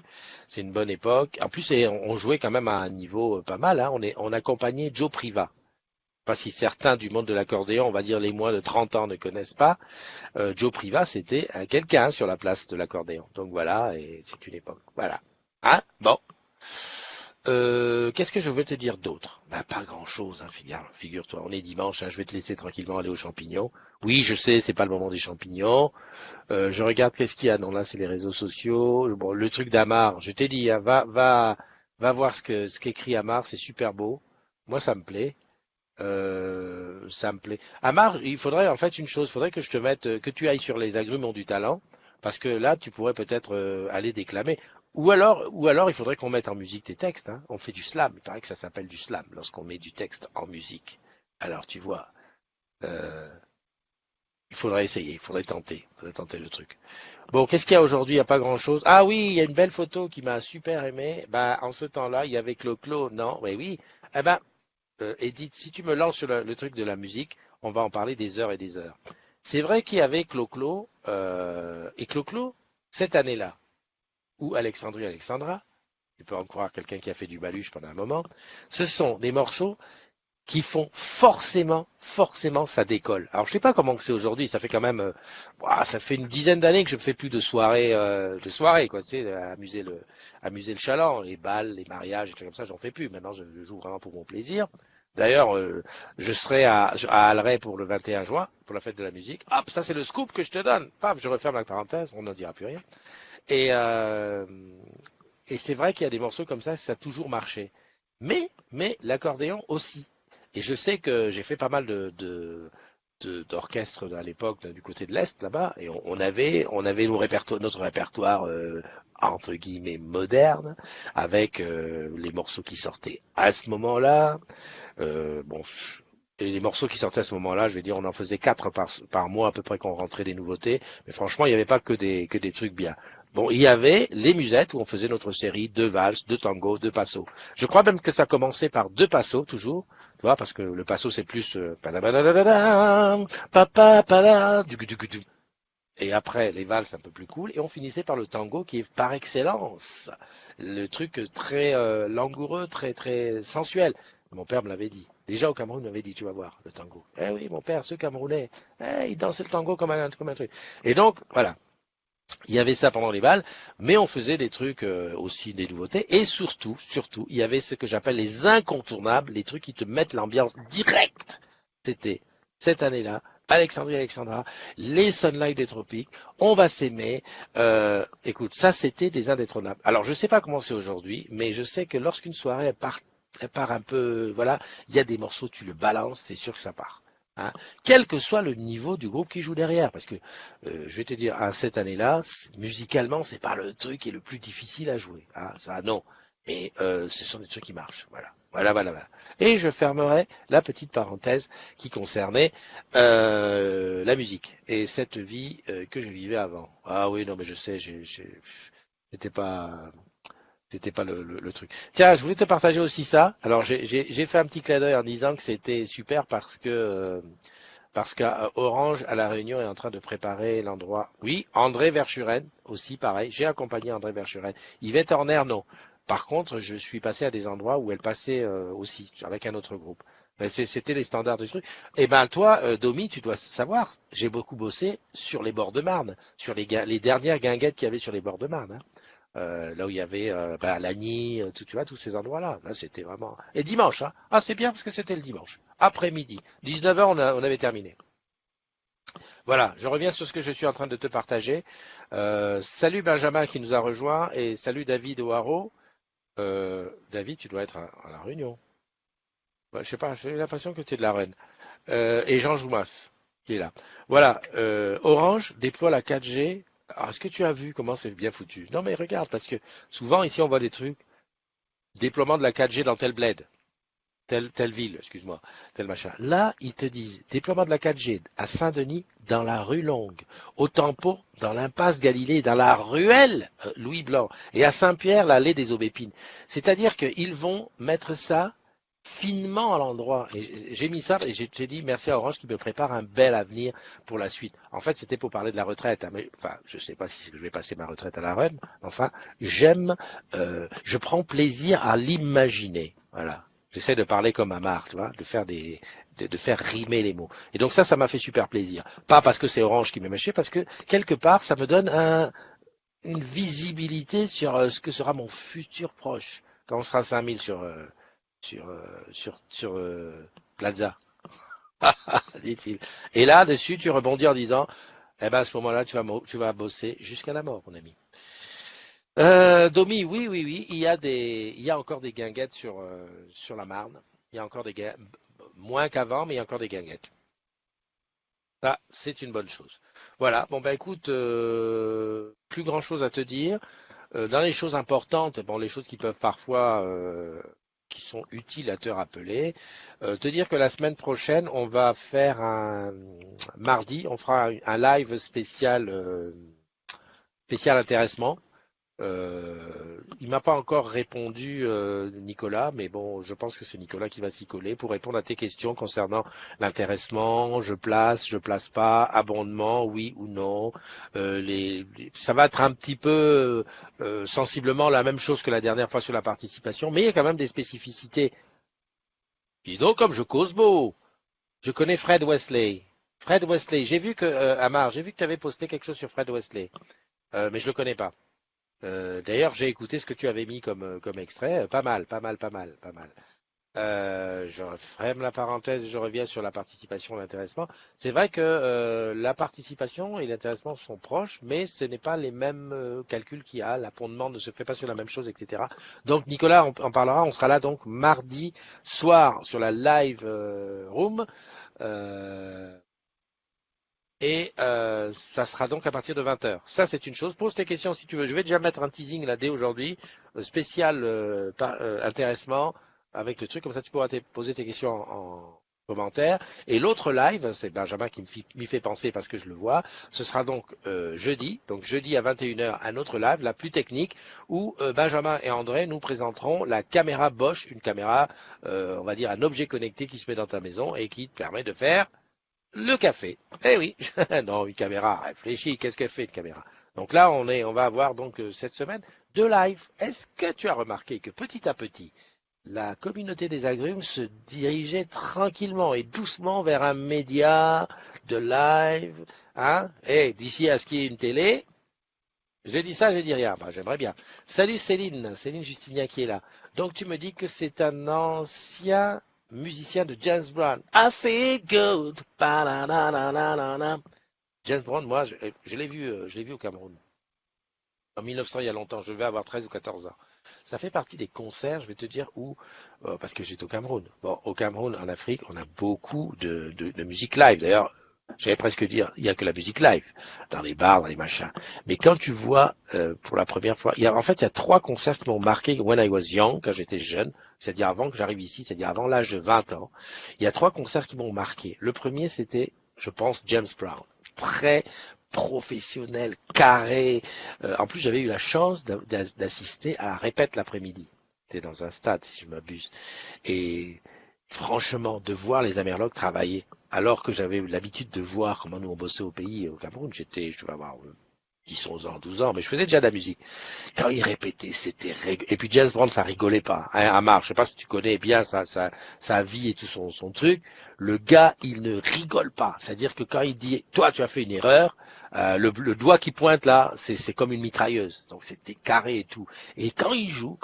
C'est une bonne époque. En plus, on jouait quand même à un niveau pas mal, hein. On accompagnait Joe Priva. Pas si certains du monde de l'accordéon, on va dire les moins de 30 ans, ne connaissent pas. Joe Priva, c'était quelqu'un sur la place de l'accordéon. Donc voilà, et c'est une époque. Voilà. Hein? Bon. Qu'est-ce que je veux te dire d'autre? Ben, pas grand-chose, hein, figure-toi. On est dimanche, hein, je vais te laisser tranquillement aller aux champignons. Oui, je sais, c'est pas le moment des champignons. Je regarde qu'est-ce qu'il y a. Non, là, c'est les réseaux sociaux. Bon, le truc d'Amar, je t'ai dit, hein, va voir ce qu'écrit Amar, c'est super beau. Moi, ça me plaît. Ça me plaît. Amar, il faudrait en fait une chose, il faudrait que je te mette, que tu ailles sur les agrumes ont du talent, parce que là, tu pourrais peut-être aller déclamer. Ou alors, il faudrait qu'on mette en musique tes textes, hein. On fait du slam. Il paraît que ça s'appelle du slam lorsqu'on met du texte en musique. Alors, tu vois, euh, il faudrait essayer, il faudrait tenter le truc. Bon, qu'est-ce qu'il y a aujourd'hui? Il n'y a pas grand-chose. Ah oui, il y a une belle photo qui m'a super aimé. Bah, en ce temps-là, il y avait Clo-Clo, non? Oui, oui. Eh ben, Edith, si tu me lances sur le truc de la musique, on va en parler des heures et des heures. C'est vrai qu'il y avait Clo-Clo, et Clo-Clo, cette année-là, ou Alexandrie Alexandra, tu peux en croire quelqu'un qui a fait du baluche pendant un moment, ce sont des morceaux qui font forcément, ça décolle. Alors je sais pas comment c'est aujourd'hui, ça fait quand même, ça fait une dizaine d'années que je fais plus de soirées, quoi, tu sais, amuser le chaland, les balles, les mariages, et tout comme ça, j'en fais plus. Maintenant, je joue vraiment pour mon plaisir. D'ailleurs, je serai à Alray pour le 21 juin, pour la fête de la musique. Hop, ça c'est le scoop que je te donne. Paf, je referme la parenthèse, on n'en dira plus rien. Et, euh, et c'est vrai qu'il y a des morceaux comme ça a toujours marché. Mais l'accordéon aussi. Et je sais que j'ai fait pas mal d'orchestres à l'époque du côté de l'Est là-bas, et on avait notre répertoire entre guillemets moderne, avec les morceaux qui sortaient à ce moment-là. Bon, et les morceaux qui sortaient à ce moment-là, je vais dire, on en faisait 4 par mois à peu près qu'on rentrait des nouveautés. Mais franchement, il n'y avait pas que des trucs bien. Bon, il y avait les musettes où on faisait notre série de valses, de tango, de passo. Je crois même que ça commençait par deux passos toujours, tu vois, parce que le passo c'est plus et après les valses un peu plus cool, et on finissait par le tango qui est par excellence le truc très langoureux, très très sensuel. Mon père me l'avait dit. Déjà au Cameroun, il m'avait dit, tu vas voir, le tango. Eh oui, mon père, ce Camerounais, il dansait le tango comme un truc. Et donc, voilà, il y avait ça pendant les balles, mais on faisait des trucs aussi, des nouveautés, et surtout, il y avait ce que j'appelle les incontournables, les trucs qui te mettent l'ambiance directe. C'était, cette année-là, Alexandrie Alexandra, les Sunlight des Tropiques, On va s'aimer. Écoute, ça c'était des indétrônables. Alors je sais pas comment c'est aujourd'hui, mais je sais que lorsqu'une soirée elle part un peu, voilà, il y a des morceaux, tu le balances, c'est sûr que ça part. Hein, quel que soit le niveau du groupe qui joue derrière, parce que je vais te dire, à cette année-là, musicalement, c'est pas le truc qui est le plus difficile à jouer. Hein, ça, non. Mais ce sont des trucs qui marchent. Voilà. Voilà. Et je fermerai la petite parenthèse qui concernait la musique et cette vie que je vivais avant. Ah oui, non, mais je sais, c'était pas, c'était pas le truc. Tiens, je voulais te partager aussi ça. Alors, j'ai fait un petit clin d'œil en disant que c'était super parce qu'à Orange, à La Réunion, est en train de préparer l'endroit. Oui, André Verschuren, aussi pareil. J'ai accompagné André Verschuren. Yvette Horner, non. Par contre, je suis passé à des endroits où elle passait aussi, avec un autre groupe. Ben, c'était les standards du truc. Eh ben toi, Domi, tu dois savoir, j'ai beaucoup bossé sur les bords de Marne, sur les dernières guinguettes qu'il y avait sur les bords de Marne. Hein. Là où il y avait Lagny, tu vois, tous ces endroits-là. Là, c'était vraiment. Et dimanche, hein. Ah, c'est bien parce que c'était le dimanche. Après-midi. 19h, on avait terminé. Voilà, je reviens sur ce que je suis en train de te partager. Salut Benjamin qui nous a rejoint et salut David O'Haraud. David, tu dois être à la Réunion. Ouais, je sais pas, j'ai l'impression que tu es de la Reine. Et Jean Joumas, qui est là. Voilà, Orange déploie la 4G. Alors, est-ce que tu as vu comment c'est bien foutu? Non, mais regarde, parce que souvent, ici, on voit des trucs, déploiement de la 4G dans tel bled, telle ville, excuse-moi, tel machin. Là, ils te disent, déploiement de la 4G à Saint-Denis, dans la rue Longue, au Tempo, dans l'impasse Galilée, dans la ruelle Louis Blanc, et à Saint-Pierre, l'allée des Aubépines. C'est-à-dire qu'ils vont mettre ça finement à l'endroit. Et j'ai mis ça et j'ai dit merci à Orange qui me prépare un bel avenir pour la suite. En fait, c'était pour parler de la retraite. Hein, mais, enfin, je sais pas si je vais passer ma retraite à la reine. Enfin, je prends plaisir à l'imaginer. Voilà. J'essaie de parler comme Amar, tu vois, de faire rimer les mots. Et donc ça m'a fait super plaisir. Pas parce que c'est Orange qui m'a mâché, parce que quelque part, ça me donne une visibilité sur ce que sera mon futur proche quand on sera 5000 sur Plaza, dit-il. Et là-dessus, tu rebondis en disant, eh ben, à ce moment-là, tu vas bosser jusqu'à la mort, mon ami. Domi, oui, oui, oui, il y a encore des guinguettes sur la Marne. Il y a encore moins qu'avant, mais il y a encore des guinguettes. Ça, c'est une bonne chose. Voilà. Bon, ben, écoute, plus grand chose à te dire. Dans les choses importantes, bon, les choses qui peuvent parfois, qui sont utiles à te rappeler, te dire que la semaine prochaine, on va faire mardi, on fera un live spécial intéressement. Il m'a pas encore répondu, Nicolas, mais bon, je pense que c'est Nicolas qui va s'y coller pour répondre à tes questions concernant l'intéressement, je place pas, abondement, oui ou non. Ça va être un petit peu sensiblement la même chose que la dernière fois sur la participation, mais il y a quand même des spécificités. Dis donc, comme je cause beau. Je connais Fred Wesley. Fred Wesley, j'ai vu que Amar, j'ai vu que tu avais posté quelque chose sur Fred Wesley, mais je le connais pas. D'ailleurs, j'ai écouté ce que tu avais mis comme extrait. Pas mal, pas mal, pas mal, pas mal. Je ferme la parenthèse et je reviens sur la participation et l'intéressement. C'est vrai que la participation et l'intéressement sont proches, mais ce n'est pas les mêmes calculs qu'il y a. L'abondement ne se fait pas sur la même chose, etc. Donc, Nicolas en parlera. On sera là donc mardi soir sur la live room. Euh, et ça sera donc à partir de 20 heures. Ça, c'est une chose. Pose tes questions si tu veux. Je vais déjà mettre un teasing là dès aujourd'hui, spécial intéressement, avec le truc. Comme ça, tu pourras poser tes questions en commentaire. Et l'autre live, c'est Benjamin qui m'y fait penser parce que je le vois. Ce sera donc jeudi. Donc jeudi à 21 heures, un autre live, la plus technique, où Benjamin et André nous présenteront la caméra Bosch, une caméra, on va dire un objet connecté qui se met dans ta maison et qui te permet de faire le café. Eh oui, non, une caméra, réfléchis, qu'est-ce qu'elle fait une caméra? Donc là, on va avoir donc cette semaine deux lives. Est-ce que tu as remarqué que petit à petit, la communauté des agrumes se dirigeait tranquillement et doucement vers un média de live, hein? Et d'ici à ce qu'il y ait une télé, j'ai dit ça, j'ai dit rien. Bah, j'aimerais bien. Salut Céline, Céline Justinien qui est là. Donc tu me dis que c'est un ancien musicien de James Brown. I feel good. Pa-na-na-na-na-na. James Brown, moi, je l'ai vu au Cameroun. En 1900, il y a longtemps, je vais avoir 13 ou 14 ans. Ça fait partie des concerts, je vais te dire où, parce que j'étais au Cameroun. Bon, au Cameroun, en Afrique, on a beaucoup de musique live. D'ailleurs, j'allais presque dire, il n'y a que la musique live, dans les bars, dans les machins. Mais quand tu vois, pour la première fois, en fait, il y a trois concerts qui m'ont marqué when I was young, quand j'étais jeune, c'est-à-dire avant que j'arrive ici, c'est-à-dire avant l'âge de 20 ans. Il y a trois concerts qui m'ont marqué. Le premier, c'était, je pense, James Brown. Très professionnel, carré. En plus, j'avais eu la chance d'assister à la répète l'après-midi. C'était dans un stade, si je m'abuse. Et franchement, de voir les Amerlocs travailler, alors que j'avais l'habitude de voir comment nous on bossait au pays, au Cameroun, je devais avoir 10, 11 ans, 12 ans, mais je faisais déjà de la musique. Quand ils répétaient, c'était Et puis James Brown, ça rigolait pas. Hein, Amar, je sais pas si tu connais bien sa vie et tout son truc. Le gars, il ne rigole pas. C'est-à-dire que quand il dit, toi, tu as fait une erreur, le doigt qui pointe là, c'est comme une mitrailleuse. Donc c'était carré et tout. Et quand il joue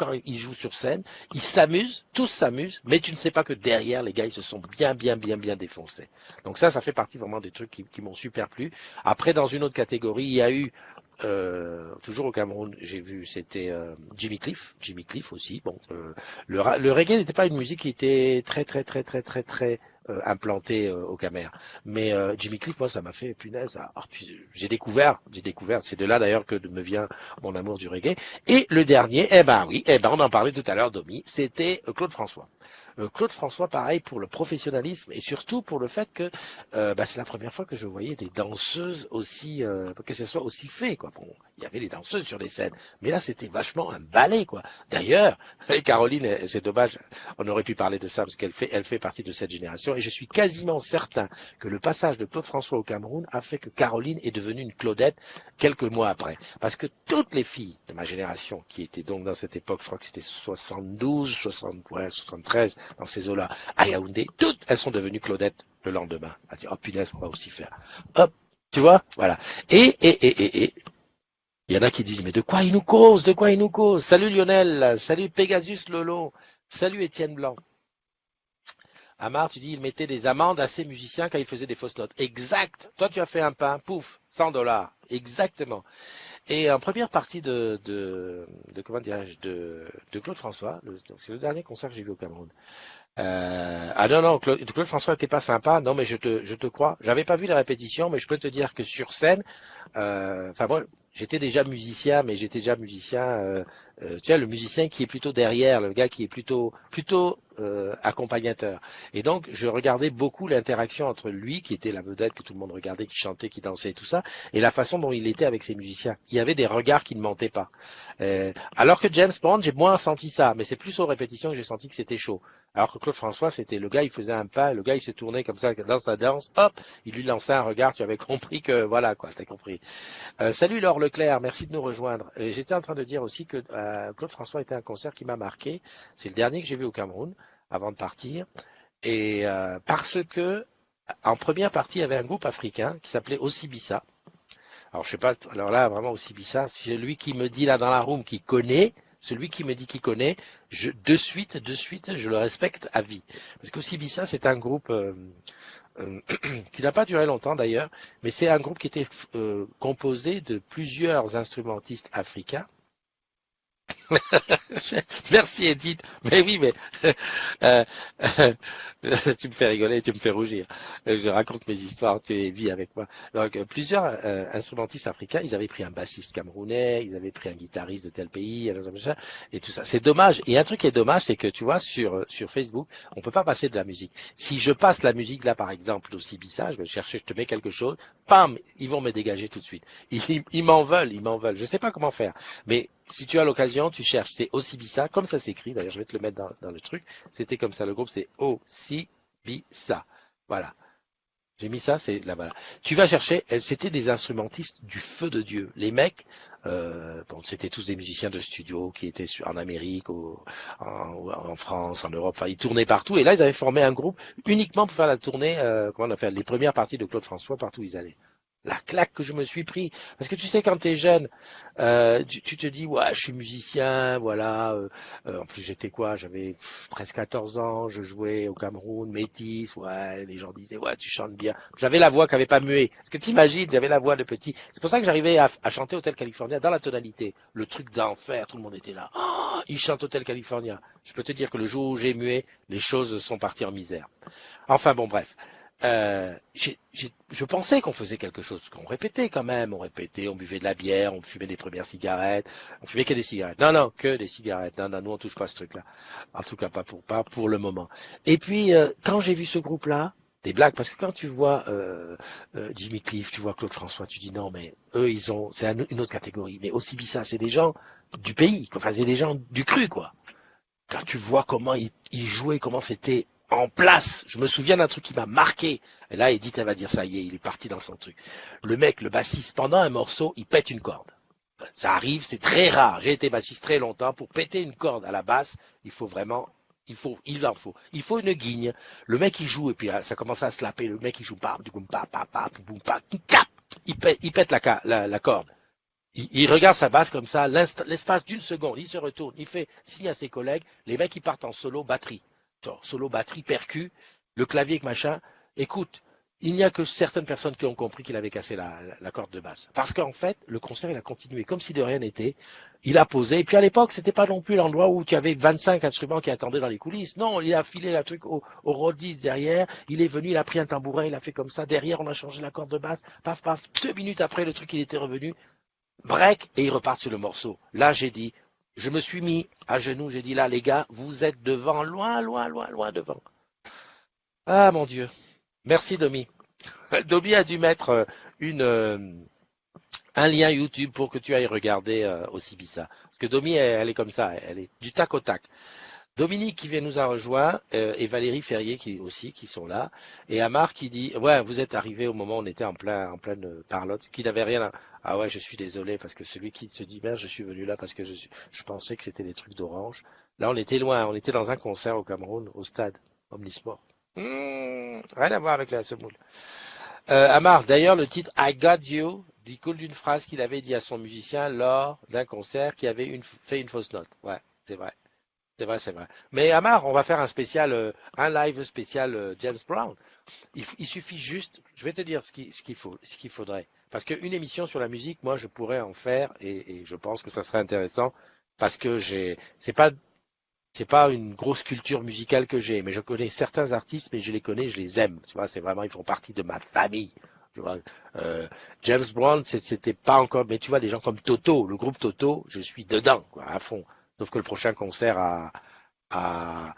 sur scène, ils s'amusent, tous s'amusent, mais tu ne sais pas que derrière, les gars, ils se sont bien défoncés. Donc ça fait partie vraiment des trucs qui m'ont super plu. Après, dans une autre catégorie, il y a eu toujours au Cameroun, j'ai vu, c'était Jimmy Cliff aussi. Bon, le reggae n'était pas une musique qui était très implanté au Camer. Mais Jimmy Cliff, moi, ça m'a fait punaise. Puis j'ai découvert. C'est de là d'ailleurs que me vient mon amour du reggae. Et le dernier, on en parlait tout à l'heure, Domi, c'était Claude François. Claude François, pareil, pour le professionnalisme et surtout pour le fait que c'est la première fois que je voyais des danseuses aussi, que ce soit aussi fait, quoi. Bon, il y avait les danseuses sur les scènes, mais là c'était vachement un ballet, quoi. D'ailleurs, Caroline, c'est dommage, on aurait pu parler de ça parce elle fait partie de cette génération et je suis quasiment certain que le passage de Claude François au Cameroun a fait que Caroline est devenue une Claudette quelques mois après. Parce que toutes les filles de ma génération, qui étaient donc dans cette époque, je crois que c'était 72, 73, dans ces eaux-là, à Yaoundé, toutes elles sont devenues Claudette le lendemain. À dire, oh punaise, on va aussi faire. Hop, tu vois, voilà. Et, il y en a qui disent, mais de quoi il nous cause, Salut Lionel, salut Pegasus Lolo, salut Étienne Blanc. Amar, tu dis, il mettait des amendes à ses musiciens quand ils faisaient des fausses notes. Exact. Toi, tu as fait un pain, pouf, $100. Exactement. Et en première partie de comment dirais-je, de Claude François, c'est le dernier concert que j'ai vu au Cameroun. Non, Claude François n'était pas sympa. Non, mais je te crois. J'avais pas vu la répétition, mais je peux te dire que sur scène, moi, j'étais déjà musicien, mais j'étais déjà musicien, tu sais, le musicien qui est plutôt derrière, le gars qui est plutôt accompagnateur. Et donc, je regardais beaucoup l'interaction entre lui, qui était la vedette que tout le monde regardait, qui chantait, qui dansait et tout ça, et la façon dont il était avec ses musiciens. Il y avait des regards qui ne mentaient pas. Alors que James Bond, j'ai moins senti ça, mais c'est plus aux répétitions que j'ai senti que c'était chaud. Alors que Claude François, c'était le gars, il faisait un pas, le gars, il se tournait comme ça dans sa danse, hop, il lui lançait un regard, tu avais compris que, voilà, quoi, t'as compris. Salut Laure Leclerc, merci de nous rejoindre. J'étais en train de dire aussi que Claude François était un concert qui m'a marqué. C'est le dernier que j'ai vu au Cameroun, avant de partir. Et parce que, en première partie, il y avait un groupe africain qui s'appelait Osibissa. Alors, je sais pas, alors là, vraiment Osibissa, celui qui me dit là dans la room qui connaît, celui qui me dit qu'il connaît, de suite, je le respecte à vie. Parce qu'Osibissa, c'est un groupe qui n'a pas duré longtemps d'ailleurs, mais c'est un groupe qui était composé de plusieurs instrumentistes africains. Merci Edith. Mais oui, mais tu me fais rigoler, tu me fais rougir. Je raconte mes histoires, tu es vie avec moi. Donc plusieurs instrumentistes africains, ils avaient pris un bassiste camerounais, ils avaient pris un guitariste de tel pays, et tout ça. C'est dommage. Et un truc qui est dommage, c'est que tu vois sur Facebook, on peut pas passer de la musique. Si je passe la musique là, par exemple, d'Osibissa, je vais chercher, je te mets quelque chose, pam, ils vont me dégager tout de suite. Ils m'en veulent, Je sais pas comment faire, mais si tu as l'occasion, tu cherches, c'est Osibissa, comme ça s'écrit, d'ailleurs je vais te le mettre dans le truc, c'était comme ça, le groupe c'est Osibissa, voilà, j'ai mis ça, c'est là, voilà. Tu vas chercher, c'était des instrumentistes du feu de Dieu, les mecs, c'était tous des musiciens de studio qui étaient en Amérique, en France, en Europe, enfin ils tournaient partout, et là ils avaient formé un groupe uniquement pour faire la tournée, comment on a fait, les premières parties de Claude François, partout où ils allaient. La claque que je me suis pris. Parce que tu sais, quand tu es jeune, tu te dis, ouais, je suis musicien, voilà. En plus, j'étais quoi? J'avais 13-14 ans, je jouais au Cameroun, métis, ouais, les gens disaient, ouais, tu chantes bien. J'avais la voix qui n'avait pas mué. Est-ce que tu imagines, j'avais la voix de petit. C'est pour ça que j'arrivais à chanter Hotel California dans la tonalité. Le truc d'enfer, tout le monde était là. Oh, il chante Hotel California. Je peux te dire que le jour où j'ai mué, les choses sont parties en misère. Enfin bon, bref. Je pensais qu'on faisait quelque chose, parce qu'on répétait quand même, on buvait de la bière, on fumait des premières cigarettes, on fumait que des cigarettes. Non, que des cigarettes. Non, nous on touche pas à ce truc-là. En tout cas, pas pour le moment. Et puis, quand j'ai vu ce groupe-là, des blagues, parce que quand tu vois Jimmy Cliff, tu vois Claude François, tu dis non, mais eux, c'est une autre catégorie. Mais aussi ça, c'est des gens du pays, enfin, c'est des gens du cru, quoi. Quand tu vois comment ils jouaient, comment c'était en place. Je me souviens d'un truc qui m'a marqué. Et là, Edith, elle va dire, ça y est, il est parti dans son truc. Le mec, le bassiste, pendant un morceau, il pète une corde. Ça arrive, c'est très rare. J'ai été bassiste très longtemps. Pour péter une corde à la basse, il faut une guigne. Le mec, il joue, et puis ça commence à se laper. Le mec, il joue, bam, boum, bam, bam, bam, boum, bam, cap. Il pète la corde. Il regarde sa basse comme ça, l'espace d'une seconde, il se retourne, il fait signe à ses collègues, les mecs, ils partent en solo batterie. Solo batterie, percu, le clavier avec machin. Écoute, Il n'y a que certaines personnes qui ont compris qu'il avait cassé la corde de basse. Parce qu'en fait, le concert, il a continué comme si de rien n'était. Il a posé. Et puis à l'époque, c'était pas non plus l'endroit où tu avais 25 instruments qui attendaient dans les coulisses. Non, il a filé le truc au rodis derrière. Il est venu, il a pris un tambourin, il a fait comme ça. Derrière, on a changé la corde de basse. Paf, paf. 2 minutes après, le truc, il était revenu. Break. Et il repart sur le morceau. Là, j'ai dit, je me suis mis à genoux. J'ai dit, là, les gars, vous êtes devant, loin, loin, loin, loin devant. Ah, mon Dieu. Merci, Domi. Domi a dû mettre un lien YouTube pour que tu ailles regarder aussi Bissa. Parce que Domi, elle est comme ça, elle est du tac au tac. Dominique qui vient nous a rejoint et Valérie Ferrier qui sont là. Et Amar qui dit, ouais, vous êtes arrivé au moment où on était en pleine parlotte, qui n'avait rien à... Ah ouais, je suis désolé parce que celui qui se dit, merde, je suis venu là parce que je pensais que c'était des trucs d'orange. Là, on était loin, on était dans un concert au Cameroun, au stade Omnisport. Rien à voir avec la semoule. Amar, d'ailleurs, le titre I Got You découle d'une phrase qu'il avait dit à son musicien lors d'un concert qui avait fait une fausse note. Ouais, c'est vrai. C'est vrai, c'est vrai. Mais Amar, on va faire un live spécial James Brown. Il suffit juste, je vais te dire ce qu'il faudrait. Parce qu'une émission sur la musique, moi, je pourrais en faire et je pense que ça serait intéressant parce que c'est pas une grosse culture musicale que j'ai, mais je connais certains artistes, mais je les connais, je les aime. Tu vois, c'est vraiment, ils font partie de ma famille. Tu vois, James Brown, c'était pas encore, mais tu vois, des gens comme Toto, le groupe Toto, je suis dedans, quoi, à fond. Sauf que le prochain concert à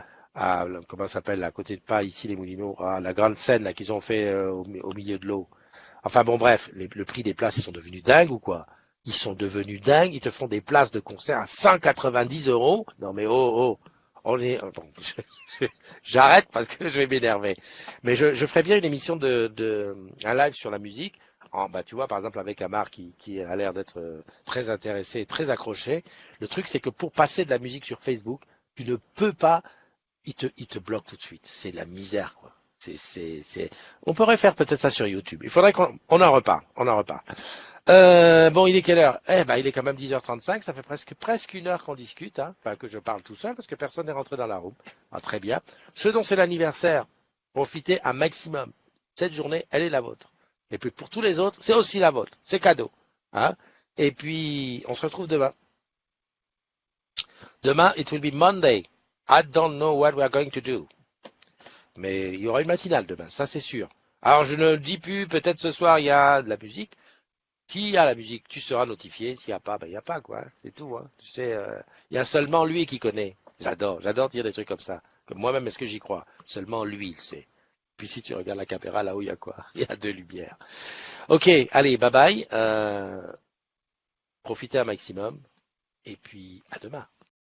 comment ça s'appelle, à côté de pas ici les Moulineaux, à la grande scène là qu'ils ont fait au milieu de l'eau. Enfin bon, bref, le prix des places, ils sont devenus dingues ou quoi? Ils sont devenus dingues. Ils te font des places de concert à 190 €. Non mais oh, on est. Bon, j'arrête parce que je vais m'énerver. Mais je ferai bien une émission un live sur la musique. Bah, tu vois, par exemple, avec Amar qui a l'air d'être très intéressé, très accroché. Le truc, c'est que pour passer de la musique sur Facebook, tu ne peux pas. Il te bloque tout de suite. C'est de la misère, quoi. On pourrait faire peut-être ça sur YouTube. Il faudrait qu'on en reparle. On en reparle. Bon, il est quelle heure? Eh ben, il est quand même 10h35. Ça fait presque une heure qu'on discute, hein. Enfin, que je parle tout seul parce que personne n'est rentré dans la room. Ah, très bien. Ceux dont c'est l'anniversaire, profitez un maximum. Cette journée, elle est la vôtre. Et puis pour tous les autres, c'est aussi la vôtre. C'est cadeau, hein. Et puis, on se retrouve demain. Demain, it will be Monday. I don't know what we are going to do. Mais il y aura une matinale demain, ça c'est sûr. Alors je ne dis plus, peut-être ce soir il y a de la musique. S'il y a la musique, tu seras notifié. S'il n'y a pas, ben il n'y a pas, quoi. C'est tout, hein. Tu sais, il y a seulement lui qui connaît. J'adore dire des trucs comme ça. Comme moi-même, est-ce que j'y crois? Seulement lui, il sait. Puis si tu regardes la caméra, là où il y a quoi? Il y a 2 lumières. Ok, allez, bye bye. Profitez un maximum. Et puis, à demain.